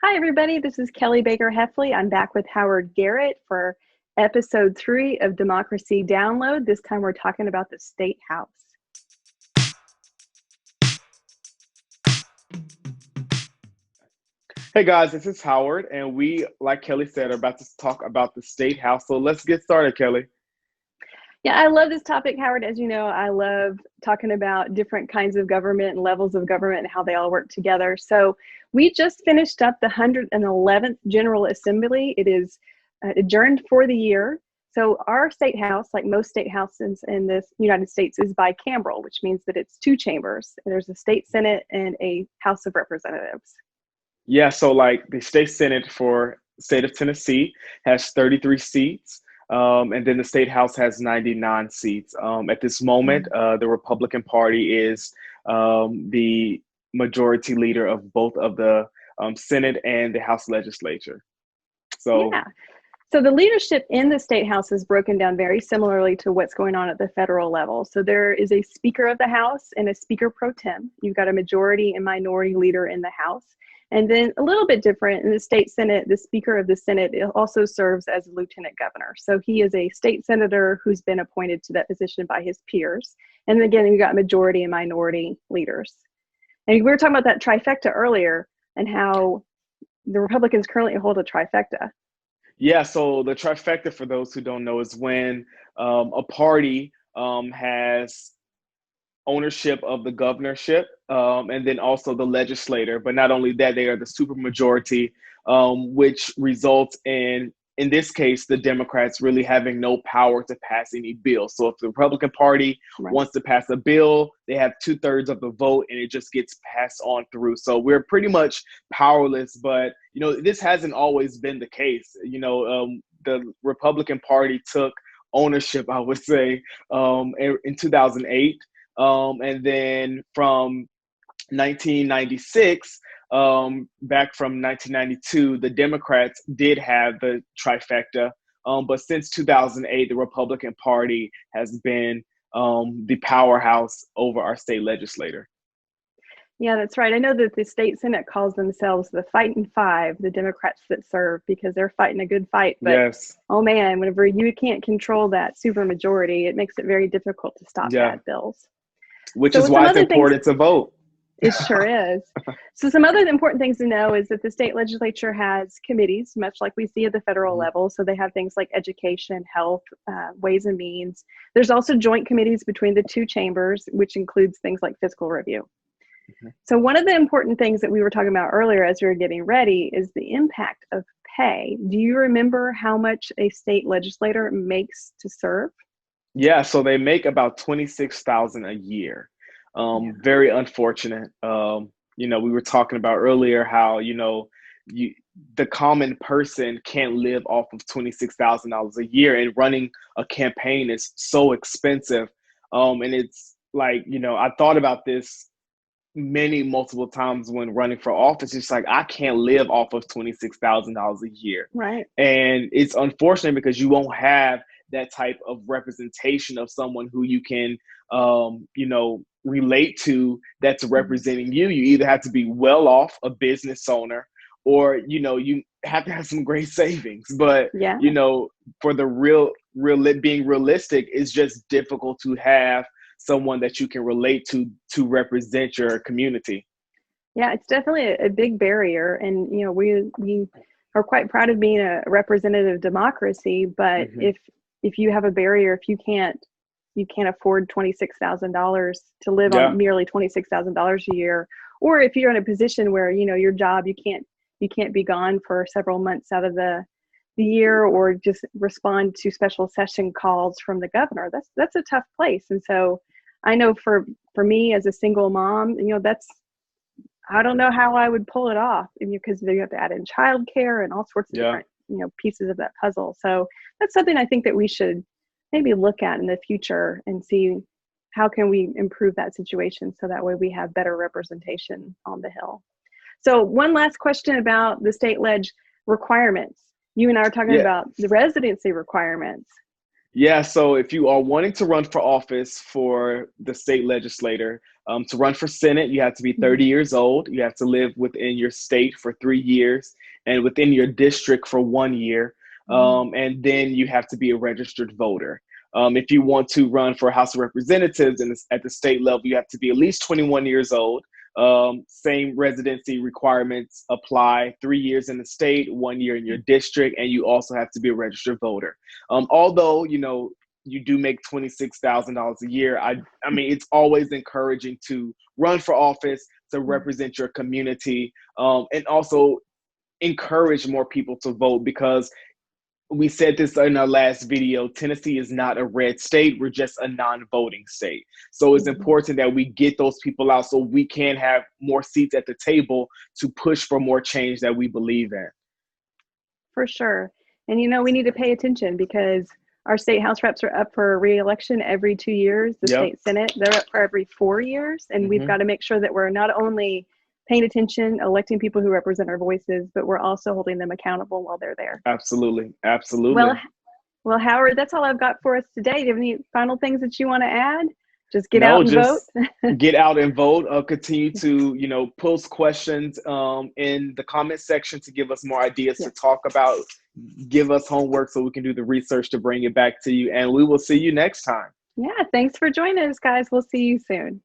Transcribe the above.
Hi, everybody. This is Kelly Baker Heffley. I'm back with Howard Garrett for episode 3 of Democracy Download. This time we're talking about the State House. Hey guys, this is Howard, and we, like Kelly said, are about to talk about the State House. So let's get started, Kelly. Yeah, I love this topic, Howard. As you know, I love talking about different kinds of government and levels of government and how they all work together. So we just finished up the 111th General Assembly. It is adjourned for the year. So our state house, like most state houses in the United States, is bicameral, which means that it's two chambers. There's a state Senate and a House of Representatives. Yeah, so like the state Senate for state of Tennessee has 33 seats, and then the State House has 99 seats. At this moment, the Republican Party is the majority leader of both of the Senate and the House legislature. So Yeah. So the leadership in the state house is broken down very similarly to what's going on at the federal level. So there is a Speaker of the House and a Speaker pro tem. You've got a majority and minority leader in the House. And then a little bit different in the state Senate, the Speaker of the Senate also serves as a lieutenant governor. So he is a state senator who's been appointed to that position by his peers. And again, you've got majority and minority leaders. And we were talking about that trifecta earlier and how the Republicans currently hold a trifecta. yeah, so the trifecta, for those who don't know, is when a party has ownership of the governorship, and then also the legislator. But not only that, they are the supermajority, which results in this case, the Democrats really having no power to pass any bill. So if the Republican Party wants to pass a bill, they have 2/3 of the vote and it just gets passed on through. So we're pretty much powerless, but this hasn't always been the case. The Republican Party took ownership, I would say, in 2008. And then from 1996, back from 1992, the Democrats did have the trifecta. But since 2008, the Republican Party has been the powerhouse over our state legislator. Yeah, that's right. I know that the state Senate calls themselves the Fighting Five, the Democrats that serve, because they're fighting a good fight. But Yes. oh man, whenever you can't control that supermajority, it makes it very difficult to stop Yeah. bad bills. Which So is some why it's other things, important to vote. it sure is. So some other important things to know is that the state legislature has committees, much like we see at the federal level. So they have things like education, health, ways and means. There's also joint committees between the two chambers, which includes things like fiscal review. So one of the important things that we were talking about earlier as we were getting ready is the impact of pay. Do you remember how much a state legislator makes to serve? Yeah, so they make about 26,000 a year. Very unfortunate. We were talking about earlier how the common person can't live off of $26,000 a year, and running a campaign is so expensive. And it's like, I thought about this multiple times when running for office. It's like, I can't live off of $26,000 a year. Right. And it's unfortunate because you won't have that type of representation of someone who you can, relate to, that's representing you. You either have to be well off, a business owner, or, you have to have some great savings. But, Yeah. For the real being realistic, it's just difficult to have someone that you can relate to represent your community. Yeah, it's definitely a big barrier. And, we are quite proud of being a representative democracy, but if you have a barrier, if you can't afford $26,000 to live on merely $26,000 a year, or if you're in a position where, your job, you can't be gone for several months out of the year, or just respond to special session calls from the governor, that's a tough place. And so I know for me as a single mom, I don't know how I would pull it off, because you have to add in childcare and all sorts of different, pieces of that puzzle. So that's something I think that we should maybe look at in the future and see how can we improve that situation so that way we have better representation on the Hill. So one last question about the state ledge requirements. You and I are talking about the residency requirements. Yeah, so if you are wanting to run for office for the state legislator, To run for Senate, you have to be 30 years old. You have to live within your state for 3 years and within your district for 1 year. And then you have to be a registered voter. If you want to run for House of Representatives at the state level, you have to be at least 21 years old. Same residency requirements apply: 3 years in the state, 1 year in your district, and you also have to be a registered voter. Although, you do make $26,000 a year. I mean, it's always encouraging to run for office, to represent your community, and also encourage more people to vote, because we said this in our last video, Tennessee is not a red state. We're just a non-voting state. So it's important that we get those people out so we can have more seats at the table to push for more change that we believe in. For sure. And, we need to pay attention, because our state House reps are up for re-election every 2 years. The state Senate, they're up for every 4 years. And we've got to make sure that we're not only paying attention, electing people who represent our voices, but we're also holding them accountable while they're there. Absolutely. Absolutely. Well, Howard, that's all I've got for us today. Do you have any final things that you want to add? Just get out and vote. Get out and vote. Continue to, post questions in the comment section to give us more ideas to talk about. Give us homework so we can do the research to bring it back to you. And we will see you next time. Yeah, thanks for joining us, guys. We'll see you soon.